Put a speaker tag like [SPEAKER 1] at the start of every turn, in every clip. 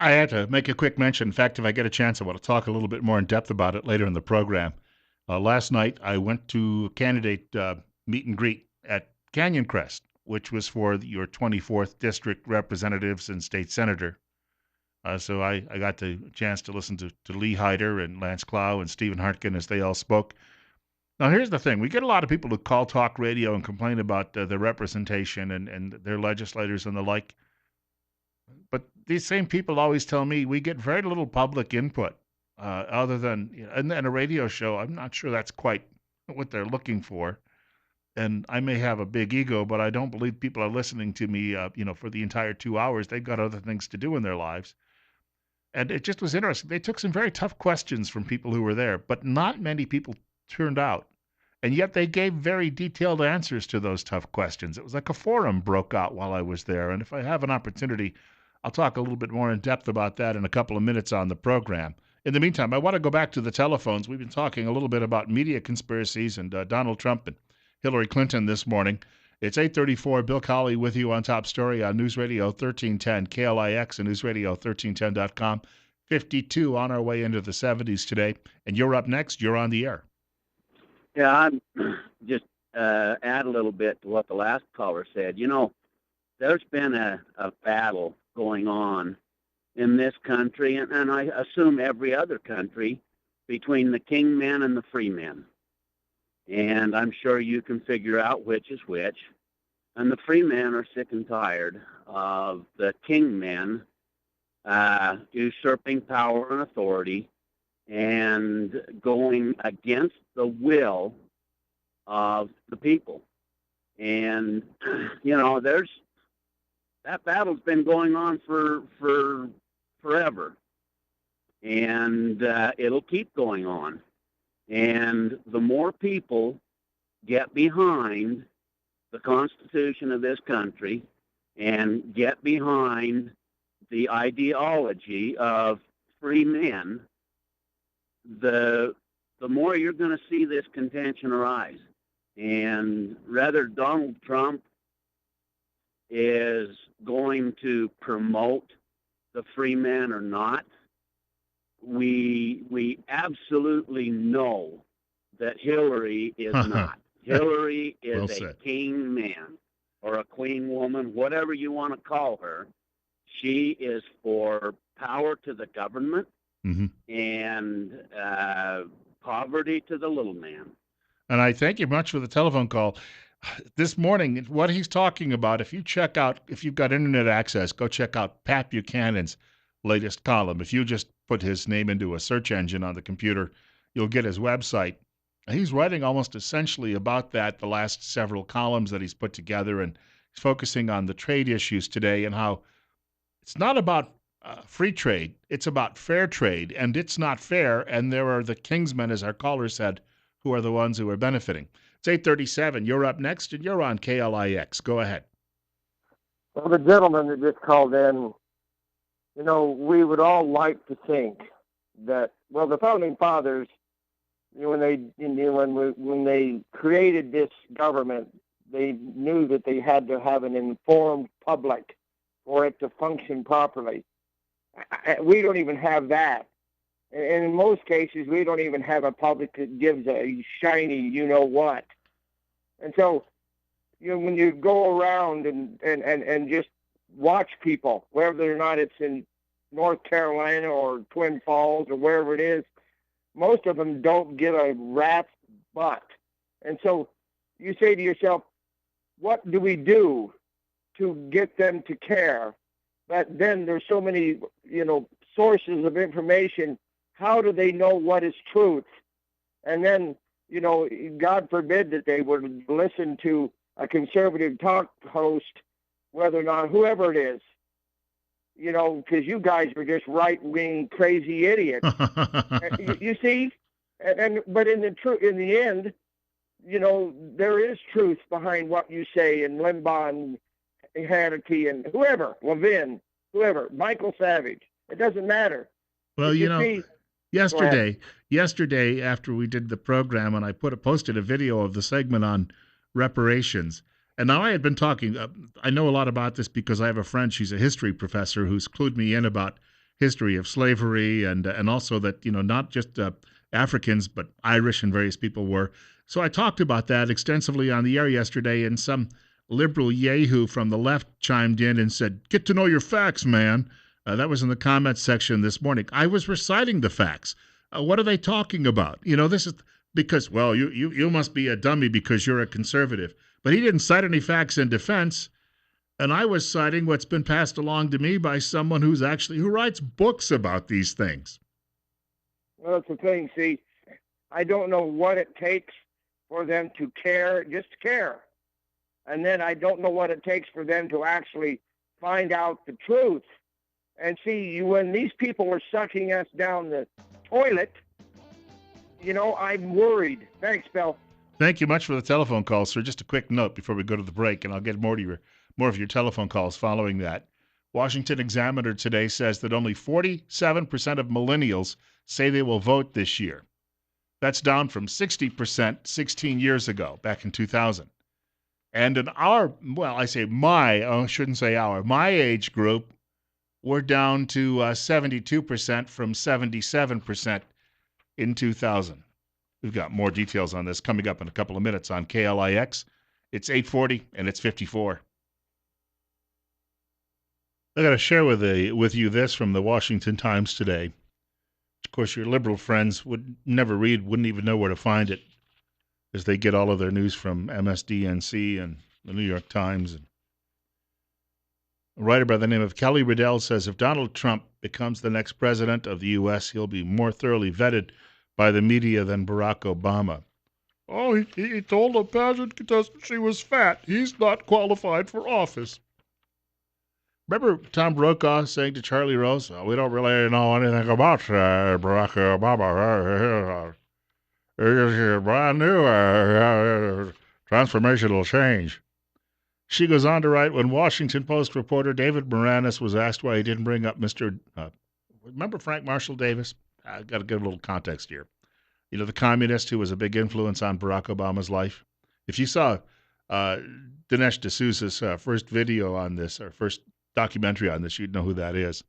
[SPEAKER 1] I had to make a quick mention. In fact, if I get a chance, I want to talk a little bit more in depth about it later in the program. Last night, I went to a candidate meet and greet at Canyon Crest, which was for your 24th district representatives and state senator. So I got the chance to listen to Lee Hyder and Lance Clow and Stephen Hartkin as they all spoke. Now, here's the thing. We get a lot of people who call talk radio and complain about their representation and their legislators and the like. But these same people always tell me we get very little public input other than, and then a radio show. I'm not sure that's quite what they're looking for. And I may have a big ego, but I don't believe people are listening to me, for the entire 2 hours. They've got other things to do in their lives. And it just was interesting. They took some very tough questions from people who were there, but not many people turned out. And yet they gave very detailed answers to those tough questions. It was like a forum broke out while I was there. And if I have an opportunity, I'll talk a little bit more in depth about that in a couple of minutes on the program. In the meantime, I want to go back to the telephones. We've been talking a little bit about media conspiracies and Donald Trump and Hillary Clinton this morning. It's 8:34. Bill Colley with you on Top Story on News Radio 1310, KLIX and newsradio1310.com. 52 on our way into the 70s today. And you're up next. You're on the air.
[SPEAKER 2] Yeah, I'm just add a little bit to what the last caller said. There's been a battle going on in this country, and I assume every other country, between the kingmen and the freemen. And I'm sure you can figure out which is which. And the freemen are sick and tired of the kingmen usurping power and authority and going against the will of the people. And, there's that battle's been going on for forever. And it'll keep going on. And the more people get behind the Constitution of this country and get behind the ideology of free men, the more you're going to see this contention arise. And whether Donald Trump is going to promote the free men or not, we absolutely know that Hillary is not. Hillary is
[SPEAKER 1] Well
[SPEAKER 2] a king man or a queen woman, whatever you want to call her. She is for power to the government and poverty to the little man.
[SPEAKER 1] And I thank you much for the telephone call. This morning, what he's talking about, if you've got internet access, go check out Pat Buchanan's latest column. If you just put his name into a search engine on the computer, you'll get his website. He's writing almost essentially about that, the last several columns that he's put together, and he's focusing on the trade issues today and how it's not about free trade, it's about fair trade, and it's not fair, and there are the kingsmen, as our caller said, who are the ones who are benefiting. It's 8:37. You're up next, and you're on KLIX. Go ahead.
[SPEAKER 3] Well, the gentleman that just called in, we would all like to think that, the founding fathers, when they created this government, they knew that they had to have an informed public for it to function properly. We don't even have that. And in most cases, we don't even have a public that gives a shiny you-know-what. And so, when you go around and just watch people, whether or not it's in North Carolina or Twin Falls or wherever it is, most of them don't give a rat's butt. And so you say to yourself, what do we do to get them to care? But then there's so many, sources of information. How do they know what is truth? And then, God forbid that they would listen to a conservative talk host, whether or not whoever it is, because you guys are just right-wing crazy idiots. you see, but in the end, there is truth behind what you say, and Limbaugh and Hannity and whoever, Levin, whoever, Michael Savage. It doesn't matter.
[SPEAKER 1] Well, yesterday after we did the program, and I posted a video of the segment on reparations. And now I had been talking, I know a lot about this because I have a friend, she's a history professor, who's clued me in about history of slavery, and also that not just Africans but Irish and various people were. So I talked about that extensively on the air yesterday, and some liberal yahoo from the left chimed in and said, "Get to know your facts, man." That was in the comments section this morning. I was reciting the facts. What are they talking about? This is because, well, you must be a dummy because you're a conservative. But he didn't cite any facts in defense, and I was citing what's been passed along to me by someone who writes books about these things.
[SPEAKER 3] Well, that's the thing. See, I don't know what it takes for them to care, just care. And then I don't know what it takes for them to actually find out the truth. And see, when these people were sucking us down the toilet, I'm worried. Thanks, Bill.
[SPEAKER 1] Thank you much for the telephone call, sir. Just a quick note before we go to the break, and I'll get more of your telephone calls following that. Washington Examiner today says that only 47% of millennials say they will vote this year. That's down from 60% 16 years ago, back in 2000. And in my age group, we're down to 72% from 77% in 2000. We've got more details on this coming up in a couple of minutes on KLIX. It's 8:40 and it's 54. I got to share with you this from the Washington Times today. Of course, your liberal friends would never read, wouldn't even know where to find it, as they get all of their news from MSDNC and the New York Times. And a writer by the name of Kelley Riddell says if Donald Trump becomes the next president of the U.S., he'll be more thoroughly vetted by the media than Barack Obama. Oh, he told a pageant contestant she was fat. He's not qualified for office. Remember Tom Brokaw saying to Charlie Rose, "Oh, we don't really know anything about Barack Obama. It's brand new transformational change." She goes on to write, when Washington Post reporter David Moranis was asked why he didn't bring up remember Frank Marshall Davis? I've got to give a little context here. The communist who was a big influence on Barack Obama's life. If you saw Dinesh D'Souza's first video on this, or first documentary on this, you'd know who that is.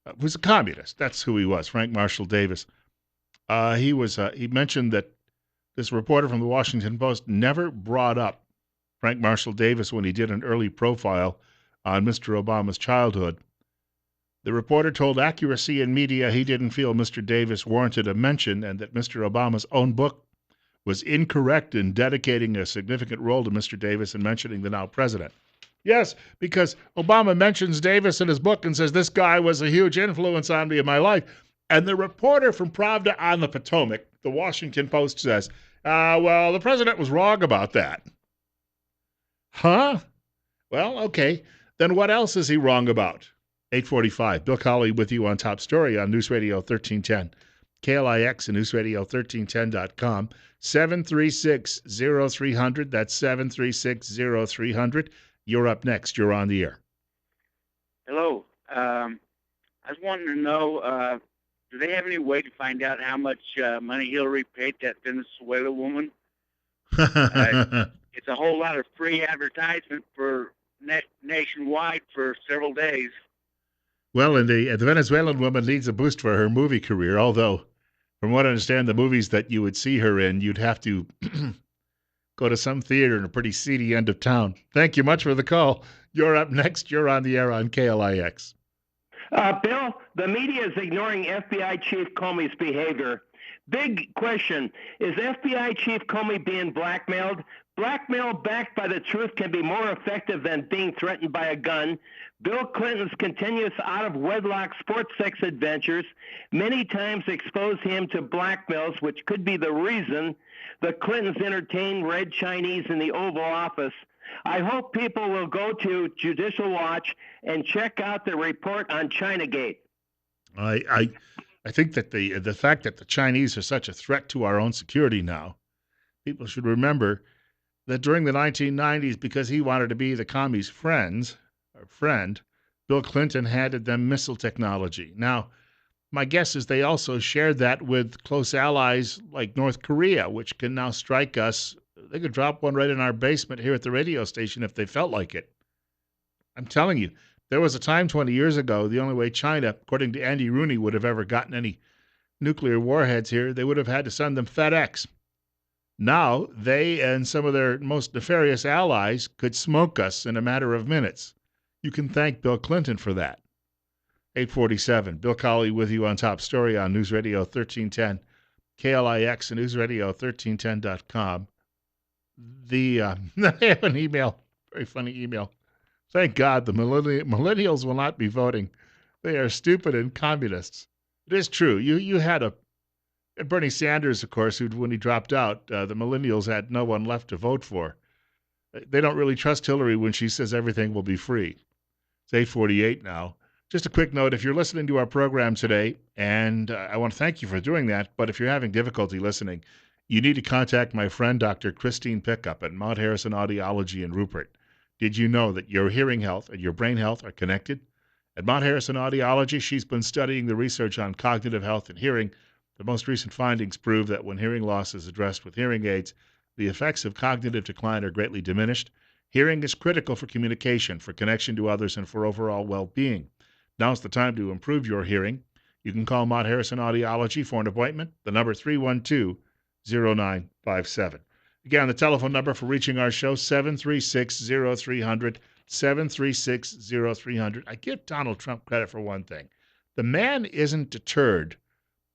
[SPEAKER 1] He was a communist. That's who he was, Frank Marshall Davis. He mentioned that this reporter from the Washington Post never brought up Frank Marshall Davis when he did an early profile on Mr. Obama's childhood. The reporter told Accuracy in Media he didn't feel Mr. Davis warranted a mention and that Mr. Obama's own book was incorrect in dedicating a significant role to Mr. Davis and mentioning the now president. Yes, because Obama mentions Davis in his book and says, this guy was a huge influence on me in my life. And the reporter from Pravda on the Potomac, the Washington Post, says, well, the president was wrong about that. Huh? Well, okay. Then what else is he wrong about? 8:45. Bill Colley with you on Top Story on News Radio 1310. KLIX and newsradio1310.com. 736-0300. That's 736-0300. You're up next. You're on the air.
[SPEAKER 4] Hello. I was wanting to know, do they have any way to find out how much money Hillary paid that Venezuela woman? It's a whole lot of free advertisement for nationwide for several days.
[SPEAKER 1] Well, and the Venezuelan woman needs a boost for her movie career, although, from what I understand, the movies that you would see her in, you'd have to go to some theater in a pretty seedy end of town. Thank you much for the call. You're up next. You're on the air on KLIX.
[SPEAKER 5] Bill, the media is ignoring FBI Chief Comey's behavior. Big question. Is FBI Chief Comey being blackmailed? Blackmail backed by the truth can be more effective than being threatened by a gun. Bill Clinton's continuous out-of-wedlock sports sex adventures many times expose him to blackmails, which could be the reason the Clintons entertain Red Chinese in the Oval Office. I hope people will go to Judicial Watch and check out the report on Chinagate.
[SPEAKER 1] I think that the fact that the Chinese are such a threat to our own security now, people should remember that during the 1990s, because he wanted to be the commies' friend, Bill Clinton handed them missile technology. Now, my guess is they also shared that with close allies like North Korea, which can now strike us. They could drop one right in our basement here at the radio station if they felt like it. I'm telling you, There was a time 20 years ago, the only way China, according to Andy Rooney, would have ever gotten any nuclear warheads here, they would have had to send them FedEx. Now, they and some of their most nefarious allies could smoke us in a matter of minutes. You can thank Bill Clinton for that. 847. Bill Colley with you on Top Story on News Radio 1310, KLIX and newsradio1310.com. I have an email, very funny email. Thank God the millennials will not be voting. They are stupid and communists. It is true. You had Bernie Sanders, of course, who when he dropped out, the millennials had no one left to vote for. They don't really trust Hillary when she says everything will be free. It's 8:48 now. Just a quick note, if you're listening to our program today, and I want to thank you for doing that, but if you're having difficulty listening, you need to contact my friend Dr. Christine Pickup at Mount Harrison Audiology in Rupert. Did you know that your hearing health and your brain health are connected? At Mount Harrison Audiology, she's been studying the research on cognitive health and hearing. The most recent findings prove that when hearing loss is addressed with hearing aids, the effects of cognitive decline are greatly diminished. Hearing is critical for communication, for connection to others, and for overall well-being. Now's the time to improve your hearing. You can call Mount Harrison Audiology for an appointment. The number 312-0957. Again, the telephone number for reaching our show, 736-0300, 736-0300. I give Donald Trump credit for one thing. The man isn't deterred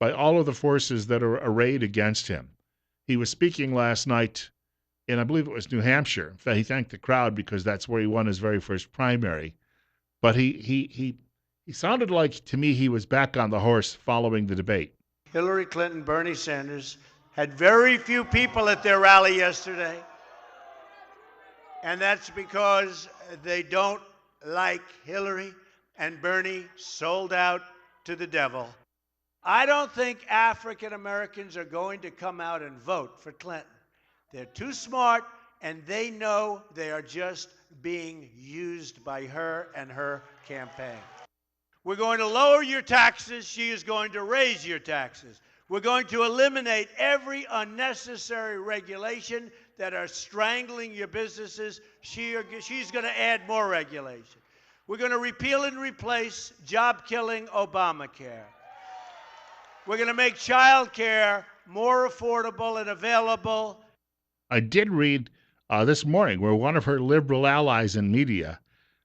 [SPEAKER 1] by all of the forces that are arrayed against him. He was speaking last night in, I believe it was New Hampshire. In fact, he thanked the crowd because that's where he won his very first primary. But he sounded like, to me, he was back on the horse following the debate.
[SPEAKER 6] Hillary Clinton, Bernie Sanders had very few people at their rally yesterday. And that's because they don't like Hillary, and Bernie sold out to the devil. I don't think African Americans are going to come out and vote for Clinton. They're too smart, and they know they are just being used by her and her campaign. We're going to lower your taxes. She is going to raise your taxes. We're going to eliminate every unnecessary regulation that are strangling your businesses. She's going to add more regulation. We're going to repeal and replace job-killing Obamacare. We're going to make child care more affordable and available.
[SPEAKER 1] I did read this morning where one of her liberal allies in media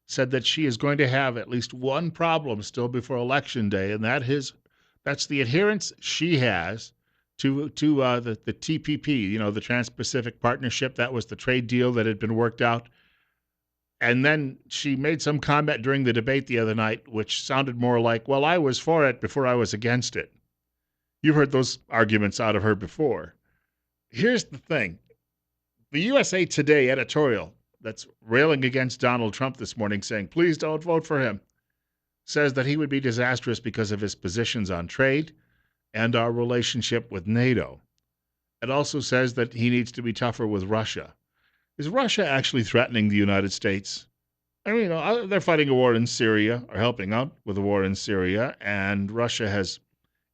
[SPEAKER 1] said that she is going to have at least one problem still before Election Day, and that's the adherence she has to the TPP, the Trans-Pacific Partnership. That was the trade deal that had been worked out. And then she made some comment during the debate the other night, which sounded more like, well, I was for it before I was against it. You've heard those arguments out of her before. Here's the thing. The USA Today editorial that's railing against Donald Trump this morning, saying, please don't vote for him, says that he would be disastrous because of his positions on trade and our relationship with NATO. It also says that he needs to be tougher with Russia. Is Russia actually threatening the United States? I mean, they're fighting a war in Syria, or helping out with a war in Syria, and Russia has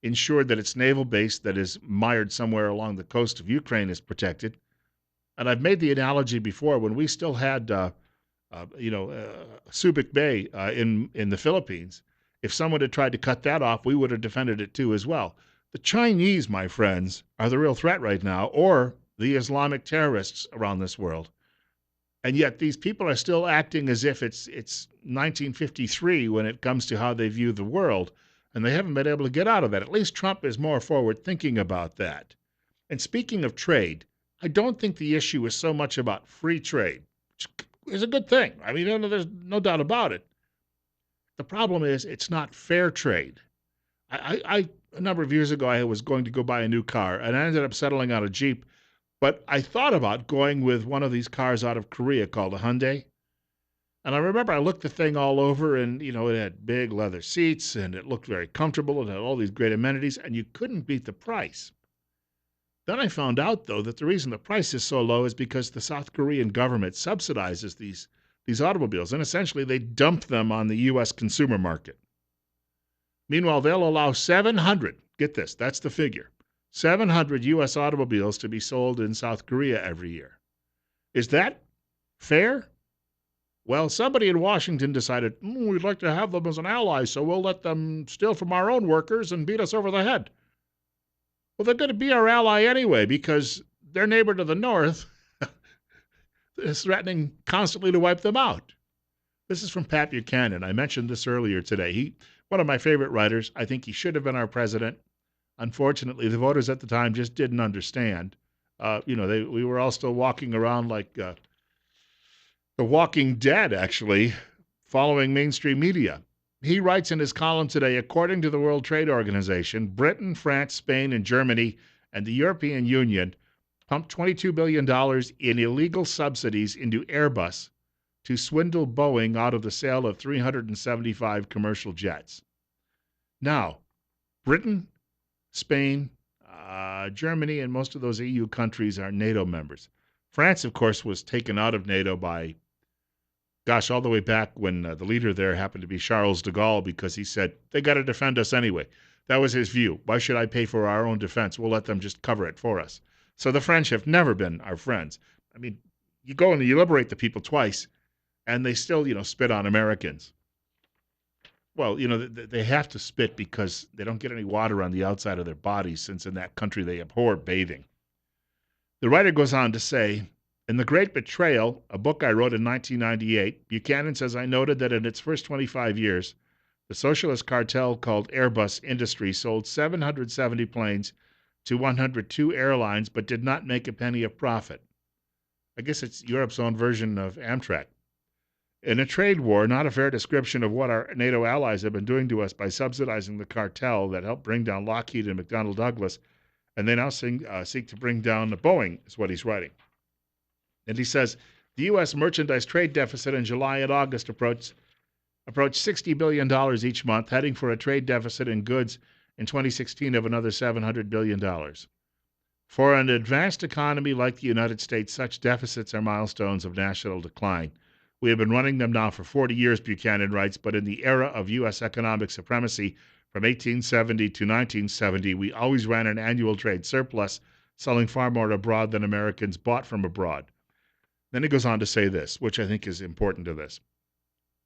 [SPEAKER 1] ensured that its naval base that is mired somewhere along the coast of Ukraine is protected. And I've made the analogy before when we still had, Subic Bay in the Philippines. If someone had tried to cut that off, we would have defended it too as well. The Chinese, my friends, are the real threat right now, or the Islamic terrorists around this world. And yet these people are still acting as if it's 1953 when it comes to how they view the world, and they haven't been able to get out of that. At least Trump is more forward thinking about that. And speaking of trade, I don't think the issue is so much about free trade, which is a good thing. I mean, there's no doubt about it. The problem is it's not fair trade. A number of years ago, I was going to go buy a new car, and I ended up settling on a Jeep. But I thought about going with one of these cars out of Korea called a Hyundai. And I remember I looked the thing all over, and, it had big leather seats, and it looked very comfortable. It had all these great amenities, and you couldn't beat the price. Then I found out, though, that the reason the price is so low is because the South Korean government subsidizes these automobiles, and essentially they dump them on the U.S. consumer market. Meanwhile, they'll allow 700, get this, that's the figure, 700 U.S. automobiles to be sold in South Korea every year. Is that fair? Well, somebody in Washington decided, we'd like to have them as an ally, so we'll let them steal from our own workers and beat us over the head. Well, they're going to be our ally anyway because their neighbor to the north is threatening constantly to wipe them out. This is from Pat Buchanan. I mentioned this earlier today. One of my favorite writers. I think he should have been our president. Unfortunately, the voters at the time just didn't understand. We were all still walking around like the Walking Dead, actually, following mainstream media. He writes in his column today, according to the World Trade Organization, Britain, France, Spain, and Germany, and the European Union pumped $22 billion in illegal subsidies into Airbus to swindle Boeing out of the sale of 375 commercial jets. Now, Britain, Spain, Germany, and most of those EU countries are NATO members. France, of course, was taken out of NATO by, all the way back when the leader there happened to be Charles de Gaulle, because he said, they got to defend us anyway. That was his view. Why should I pay for our own defense? We'll let them just cover it for us. So the French have never been our friends. I mean, you go and you liberate the people twice, and they still, spit on Americans. Well, they have to spit because they don't get any water on the outside of their bodies, since in that country they abhor bathing. The writer goes on to say, in The Great Betrayal, a book I wrote in 1998, Buchanan says, I noted that in its first 25 years, the socialist cartel called Airbus Industries sold 770 planes to 102 airlines, but did not make a penny of profit. I guess it's Europe's own version of Amtrak. In a trade war, not a fair description of what our NATO allies have been doing to us by subsidizing the cartel that helped bring down Lockheed and McDonnell Douglas, and they now seek to bring down Boeing, is what he's writing. And he says, the U.S. merchandise trade deficit in July and August approached $60 billion each month, heading for a trade deficit in goods in 2016 of another $700 billion. For an advanced economy like the United States, such deficits are milestones of national decline. We have been running them now for 40 years, Buchanan writes, but in the era of U.S. economic supremacy from 1870 to 1970, we always ran an annual trade surplus, selling far more abroad than Americans bought from abroad. Then he goes on to say this, which I think is important to this.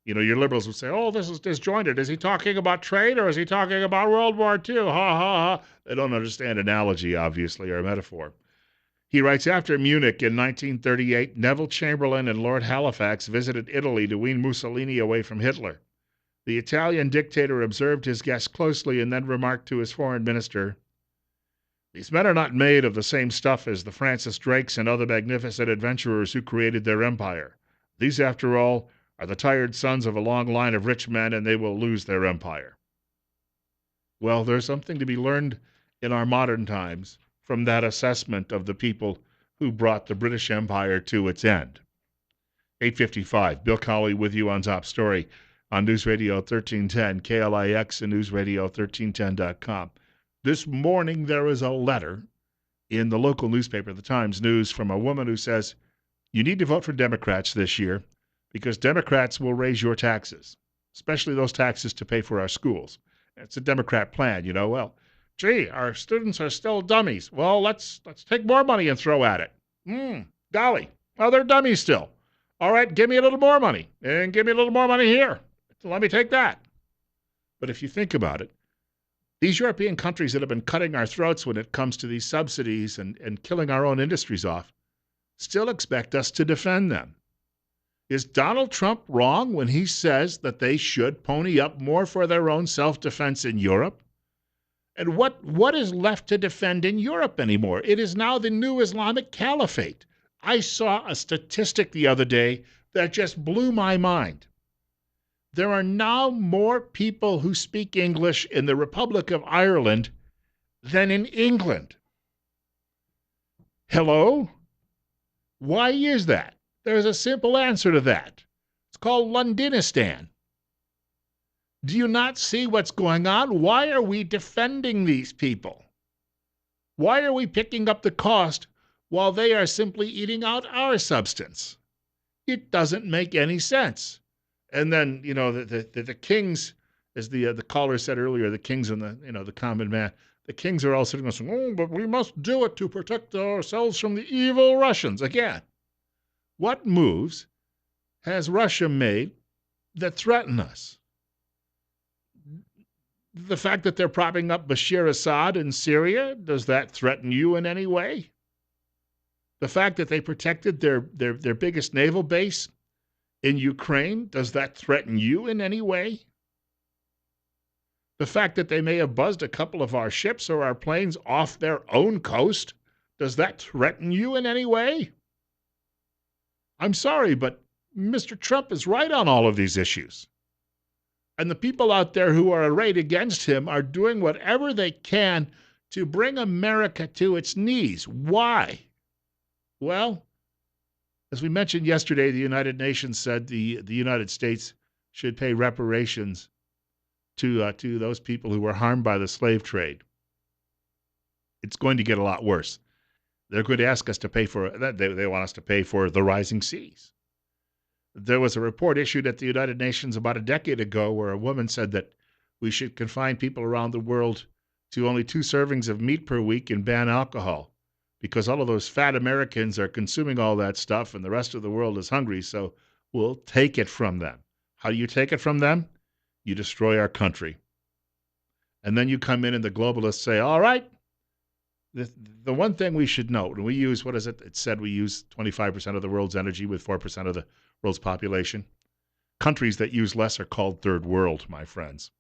[SPEAKER 1] Your liberals would say, oh, this is disjointed. Is he talking about trade or is he talking about World War II? Ha, ha, ha. They don't understand analogy, obviously, or metaphor. He writes, after Munich in 1938, Neville Chamberlain and Lord Halifax visited Italy to wean Mussolini away from Hitler. The Italian dictator observed his guest closely and then remarked to his foreign minister, these men are not made of the same stuff as the Francis Drakes and other magnificent adventurers who created their empire. These, after all, are the tired sons of a long line of rich men, and they will lose their empire. Well, there's something to be learned in our modern times from that assessment of the people who brought the British Empire to its end. 8:55, Bill Colley with you on Top Story on News Radio 1310, KLIX and newsradio1310.com. This morning there is a letter in the local newspaper, the Times News, from a woman who says, you need to vote for Democrats this year because Democrats will raise your taxes, especially those taxes to pay for our schools. It's a Democrat plan, Well, gee, our students are still dummies. Well, let's take more money and throw at it. Golly, well, they're dummies still. All right, give me a little more money, and give me a little more money here. Let me take that. But if you think about it, these European countries that have been cutting our throats when it comes to these subsidies and killing our own industries off still expect us to defend them. Is Donald Trump wrong when he says that they should pony up more for their own self-defense in Europe? And what is left to defend in Europe anymore? It is now the new Islamic Caliphate. I saw a statistic the other day that just blew my mind. There are now more people who speak English in the Republic of Ireland than in England. Hello? Why is that? There's a simple answer to that. It's called Londonistan. Do you not see what's going on? Why are we defending these people? Why are we picking up the cost while they are simply eating out our substance? It doesn't make any sense. And then, the kings, as the caller said earlier, the kings and the common man, the kings are all sitting there saying, oh, but we must do it to protect ourselves from the evil Russians. Again, what moves has Russia made that threaten us? The fact that they're propping up Bashar Assad in Syria, does that threaten you in any way? The fact that they protected their biggest naval base in Ukraine, does that threaten you in any way? The fact that they may have buzzed a couple of our ships or our planes off their own coast, does that threaten you in any way? I'm sorry, but Mr. Trump is right on all of these issues. And the people out there who are arrayed against him are doing whatever they can to bring America to its knees. Why? Well, as we mentioned yesterday, the United Nations said the United States should pay reparations to those people who were harmed by the slave trade. It's going to get a lot worse. They're going to ask us to pay for that. They want us to pay for the rising seas. There was a report issued at the United Nations about a decade ago where a woman said that we should confine people around the world to only 2 servings of meat per week and ban alcohol, because all of those fat Americans are consuming all that stuff and the rest of the world is hungry, so we'll take it from them. How do you take it from them? You destroy our country. And then you come in and the globalists say, all right, the one thing we should note, and we use, what is it? It said we use 25% of the world's energy with 4% of the world's population. Countries that use less are called third world, my friends.